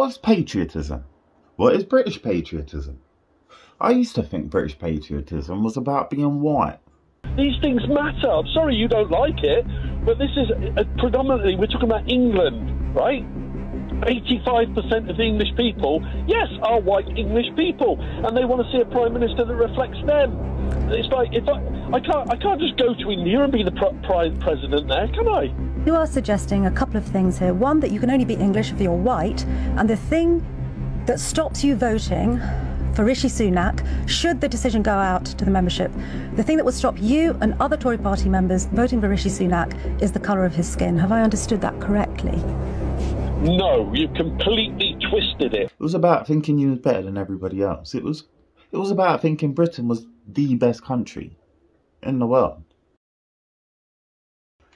What's patriotism? What is British patriotism? I used to think British patriotism was about being white. These things matter. I'm sorry you don't like it, but this is predominantly, we're talking about England, right? 85% of the English people, yes, are white English people, and they want to see a Prime Minister that reflects them. It's like, I can't just go to India and be the president there, can I? You are suggesting a couple of things here. One, that you can only be English if you're white, and the thing that stops you voting for Rishi Sunak, should the decision go out to the membership, the thing that would stop you and other Tory party members voting for Rishi Sunak is the colour of his skin. Have I understood that correctly? No, you've completely twisted it. It was about thinking you was better than everybody else. It was about thinking Britain was the best country in the world.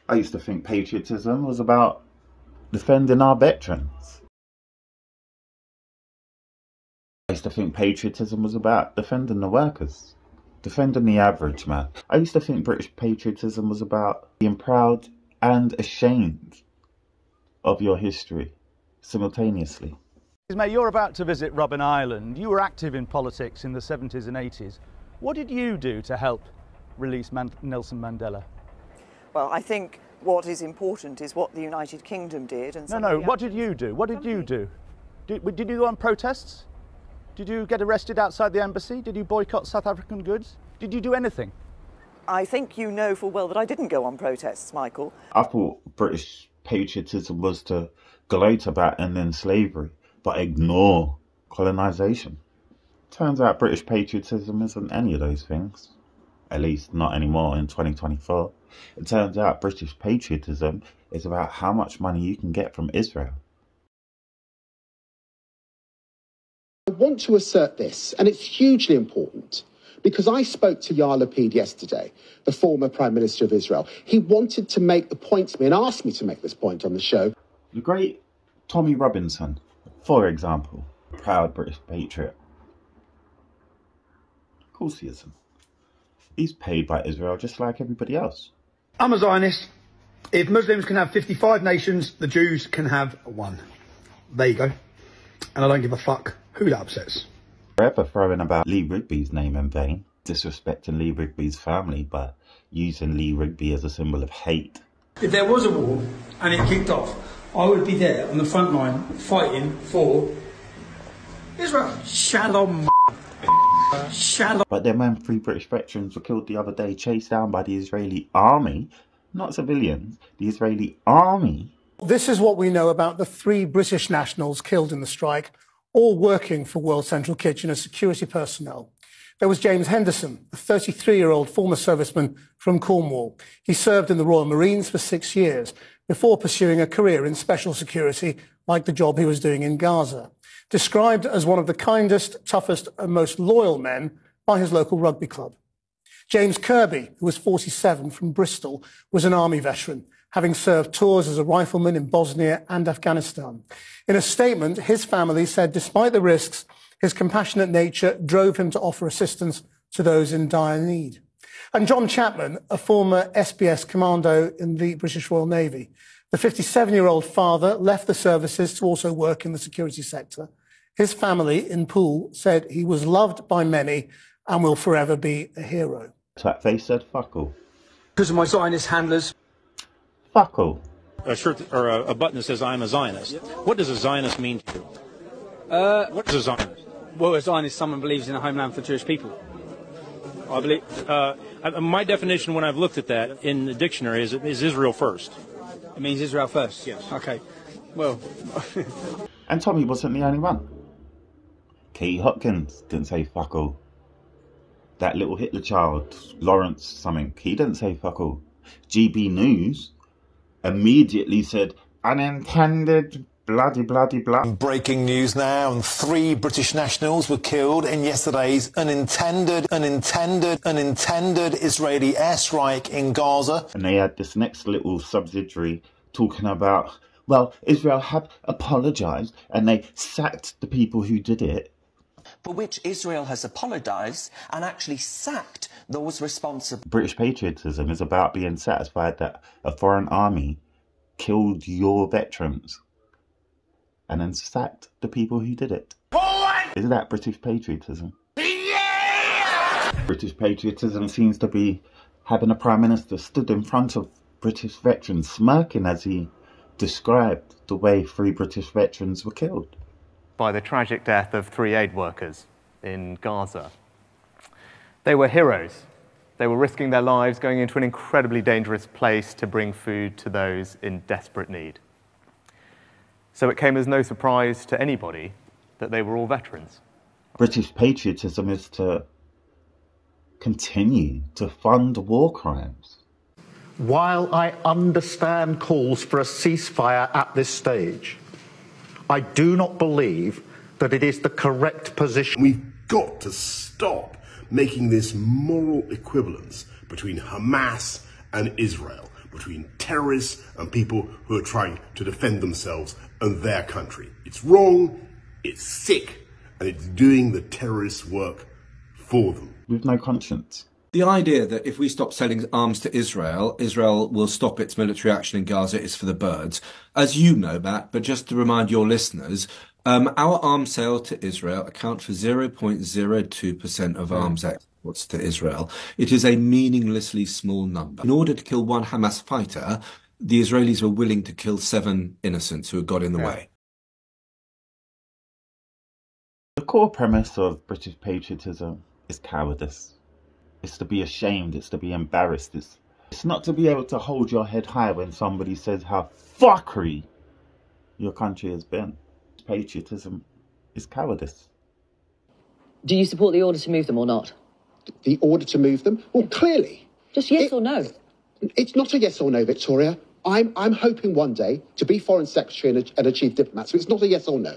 I used to think patriotism was about defending our veterans. I used to think patriotism was about defending the workers, defending the average man. I used to think British patriotism was about being proud and ashamed of your history simultaneously. Mate, you're about to visit Robben Island. You were active in politics in the 70s and 80s. What did you do to help release Nelson Mandela? Well, I think what is important is what the United Kingdom did. And no, what did you do? What did you do? Did you go on protests? Did you get arrested outside the embassy? Did you boycott South African goods? Did you do anything? I think you know full well that I didn't go on protests, Michael. I thought British patriotism was to gloat about ending slavery, but ignore colonisation. Turns out British patriotism isn't any of those things. At least not anymore in 2024. It turns out British patriotism is about how much money you can get from Israel. I want to assert this, and it's hugely important, because I spoke to Yair Lapid yesterday, the former Prime Minister of Israel. He wanted to make the point to me and asked me to make this point on the show. The great Tommy Robinson, for example, proud British patriot. Of course he isn't. He's paid by Israel just like everybody else. I'm a Zionist. If Muslims can have 55 nations, the Jews can have one. There you go. And I don't give a fuck who that upsets. Forever throwing about Lee Rigby's name in vain, disrespecting Lee Rigby's family by using Lee Rigby as a symbol of hate. If there was a war and it kicked off, I would be there on the front line fighting for Israel. Shalom. Shalom. But then when 3 British veterans were killed the other day, chased down by the Israeli army, not civilians, the Israeli army. This is what we know about the 3 British nationals killed in the strike, all working for World Central Kitchen as security personnel. There was James Henderson, a 33-year-old former serviceman from Cornwall. He served in the Royal Marines for 6 years before pursuing a career in special security like the job he was doing in Gaza. Described as one of the kindest, toughest and most loyal men by his local rugby club. James Kirby, who was 47 from Bristol, was an army veteran, having served tours as a rifleman in Bosnia and Afghanistan. In a statement, his family said despite the risks, his compassionate nature drove him to offer assistance to those in dire need. And John Chapman, a former SBS commando in the British Royal Navy. The 57-year-old father left the services to also work in the security sector. His family in Poole said he was loved by many and will forever be a hero. They said fuck all. Because of my Zionist handlers. Fuck all. A shirt or a button that says I'm a Zionist. What does a Zionist mean to you? What is a Zionist? Well, a Zionist is someone who believes in a homeland for Jewish people. I believe. My definition when I've looked at that in the dictionary is Israel first. It means Israel first? Yes. Okay. Well. And Tommy wasn't the only one. Katie Hopkins didn't say fuck all. That little Hitler child, Lawrence something, he didn't say fuck all. GB News immediately said unintended bloody blah. Breaking news now, and 3 British nationals were killed in yesterday's unintended Israeli airstrike in Gaza. And they had this next little subsidiary talking about, well, Israel had apologised and they sacked the people who did it. For which Israel has apologised and actually sacked those responsible. British patriotism is about being satisfied that a foreign army killed your veterans. and then sacked the people who did it. Is that British patriotism? Yeah! British patriotism seems to be having a Prime Minister stood in front of British veterans smirking as he described the way 3 British veterans were killed. By the tragic death of 3 aid workers in Gaza. They were heroes. They were risking their lives, going into an incredibly dangerous place to bring food to those in desperate need. So it came as no surprise to anybody that they were all veterans. British patriotism is to continue to fund war crimes. While I understand calls for a ceasefire at this stage, I do not believe that it is the correct position. We've got to stop making this moral equivalence between Hamas and Israel, between terrorists and people who are trying to defend themselves and their country. It's wrong, it's sick, and it's doing the terrorists' work for them. With no conscience. The idea that if we stop selling arms to Israel, Israel will stop its military action in Gaza is for the birds. As you know, Matt, but just to remind your listeners, our arms sale to Israel account for 0.02% of arms exports to Israel. It is a meaninglessly small number. In order to kill one Hamas fighter, the Israelis were willing to kill 7 innocents who had got in the way. The core premise of British patriotism is cowardice. It's to be ashamed, it's to be embarrassed. It's not to be able to hold your head high when somebody says how fuckery your country has been. Patriotism is cowardice. Do you support the order to move them or not? The order to move them? Well, clearly. Just yes or no? It's not a yes or no, Victoria. I'm hoping one day to be Foreign Secretary and a Chief Diplomat, so it's not a yes or no.